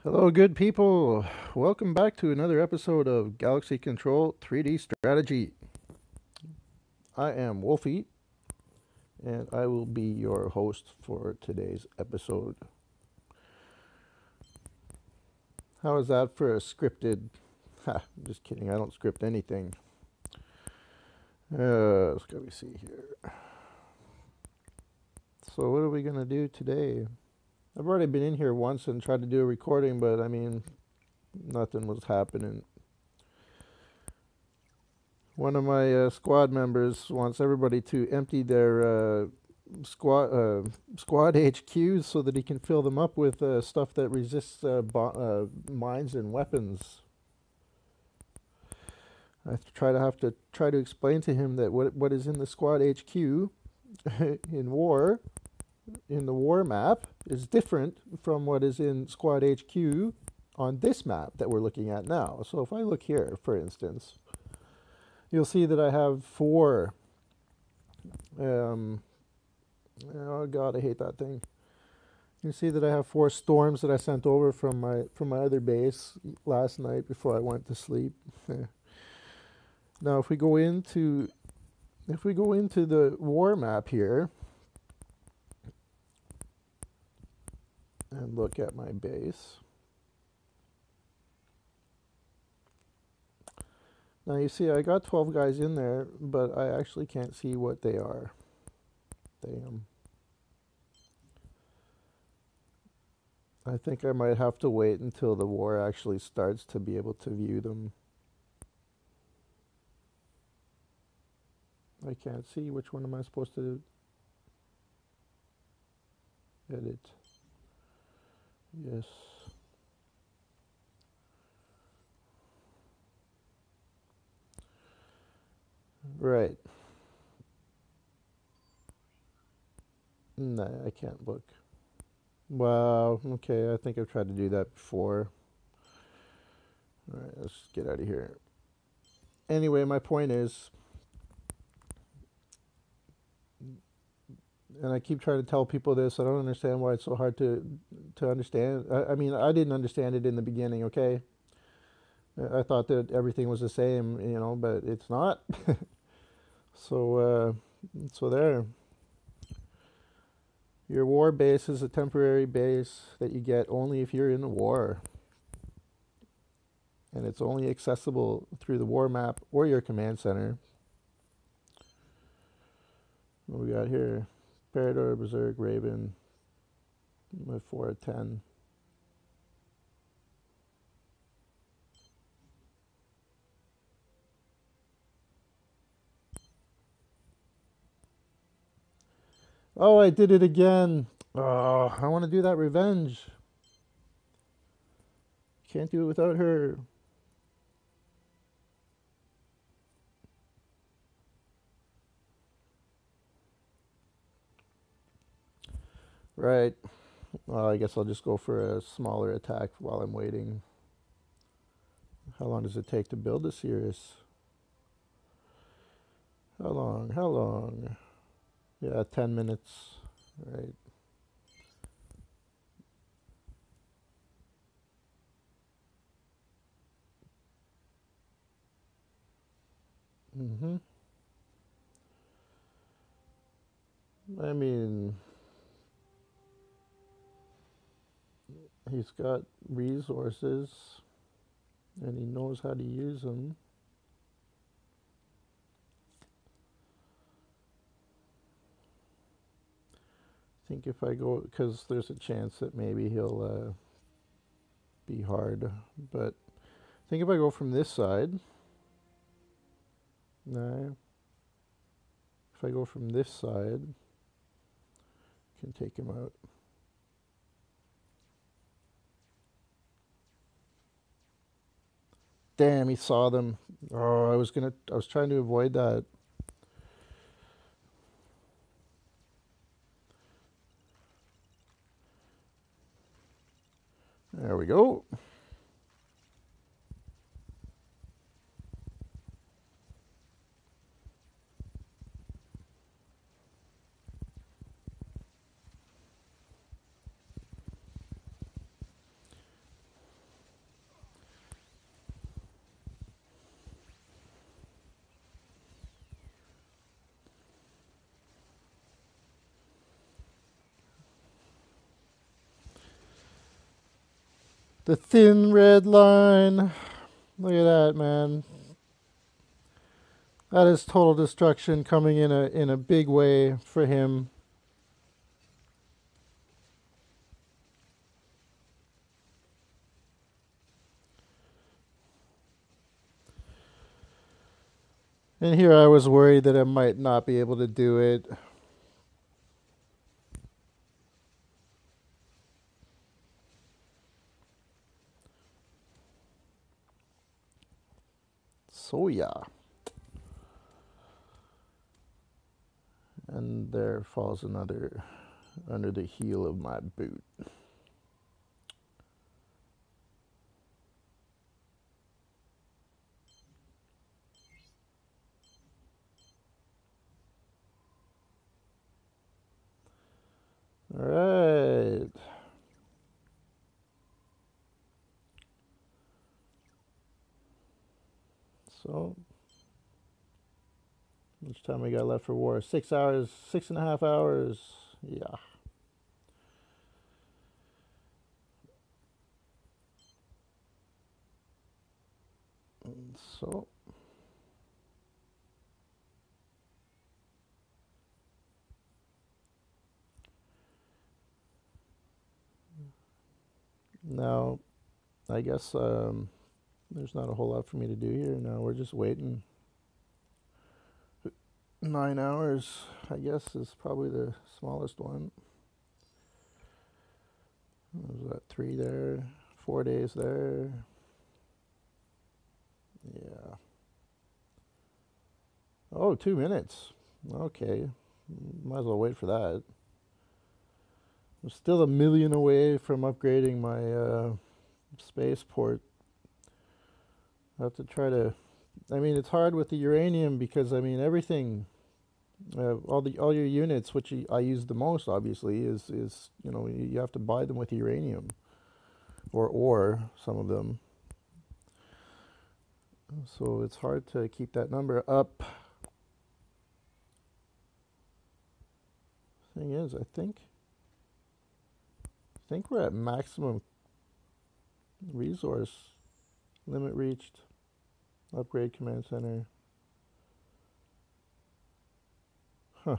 Hello, good people. Welcome back to another episode of Galaxy Control 3D Strategy. I am Wolfie, and I will be your host for today's episode. How is that for a scripted? Ha, I'm just kidding. I don't script anything. Let's go see here. So, what are we going to do today? I've already been in here once and tried to do a recording, but nothing was happening. One of my squad members wants everybody to empty their squad HQs so that he can fill them up with stuff that resists mines and weapons. Have to try to explain to him that what is in the squad HQ in the war map is different from what is in squad HQ on this map that we're looking at now. So if I look here, for instance, you'll see that I have four. Oh God, I hate that thing. You see that I have four storms that I sent over from my other base last night before I went to sleep. Now, if we go into the war map here and look at my base. Now you see I got 12 guys in there, but I actually can't see what they are. Damn. I think I might have to wait until the war actually starts to be able to view them. I can't see. Which one am I supposed to edit? Yes. Right. Nah, I can't look. Wow, okay, I think I've tried to do that before. Alright, let's get out of here. Anyway, my point is, and I keep trying to tell people this, I don't understand why it's so hard to understand. I didn't understand it in the beginning, okay? I thought that everything was the same, but it's not. So there. Your war base is a temporary base that you get only if you're in a war. And it's only accessible through the war map or your command center. What we got here? Parador, Berserk, Raven, with 4 of 10. Oh, I did it again. Oh, I want to do that revenge. Can't do it without her. Right. Well, I guess I'll just go for a smaller attack while I'm waiting. How long does it take to build a Cirrus? How long? How long? Yeah, 10 minutes. Right. Mm-hmm. I mean, he's got resources and he knows how to use them. I think if I go, because there's a chance that maybe he'll be hard, but I think if I go from this side, no, if I go from this side, I can take him out. Damn, he saw them. Oh, I was trying to avoid that. There we go. The thin red line. Look at that, man. That is total destruction coming in a big way for him. And here I was worried that I might not be able to do it. So yeah. And there falls another under the heel of my boot. All right. So, how much time we got left for war? 6 hours, 6.5 hours. Yeah. So, now, I guess there's not a whole lot for me to do here. Now we're just waiting. 9 hours, I guess, is probably the smallest one. What was that? 3 there, 4 days there. Yeah. Oh, 2 minutes. Okay. Might as well wait for that. I'm still a million away from upgrading my spaceport. I have to try to. I mean, it's hard with the uranium because I mean everything, all your units, which I use the most, obviously, is you have to buy them with uranium, or some of them. So it's hard to keep that number up. Thing is, I think we're at maximum resource limit reached. Upgrade command center. Huh.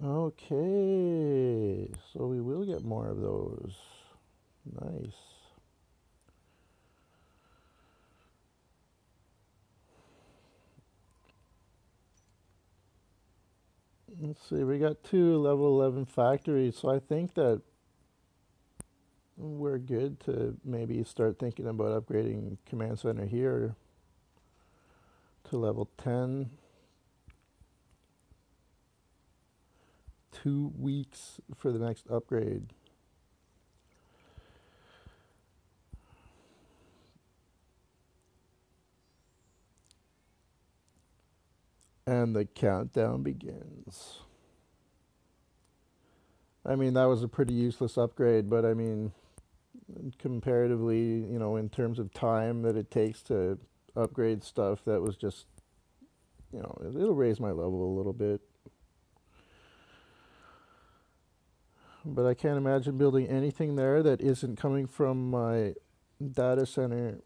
Okay, so we will get more of those. Nice. Let's see, we got 2 level 11 factories, so I think that we're good to maybe start thinking about upgrading command center here to level 10. 2 weeks for the next upgrade. And the countdown begins. I mean, that was a pretty useless upgrade, but I mean, comparatively, in terms of time that it takes to upgrade stuff, that was just, it'll raise my level a little bit. But I can't imagine building anything there that isn't coming from my data center.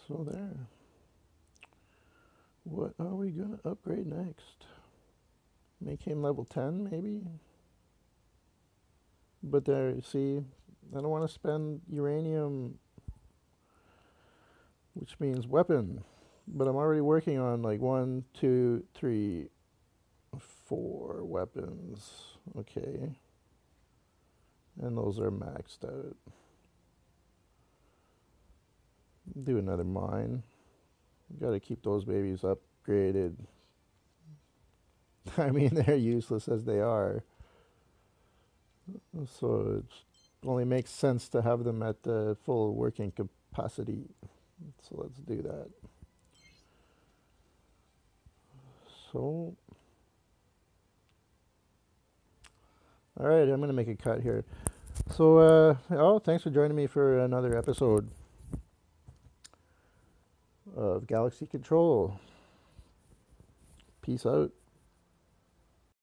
So there. What are we going to upgrade next? Make him level 10, maybe? But there, see, I don't want to spend uranium, which means weapon. But I'm already working on like 1, 2, 3, 4 weapons. Okay. And those are maxed out. Do another mine. Gotta keep those babies upgraded. I mean, they're useless as they are. So it only makes sense to have them at the full working capacity. So let's do that. So, all right, I'm gonna make a cut here. So, thanks for joining me for another episode of Galaxy Control. Peace out.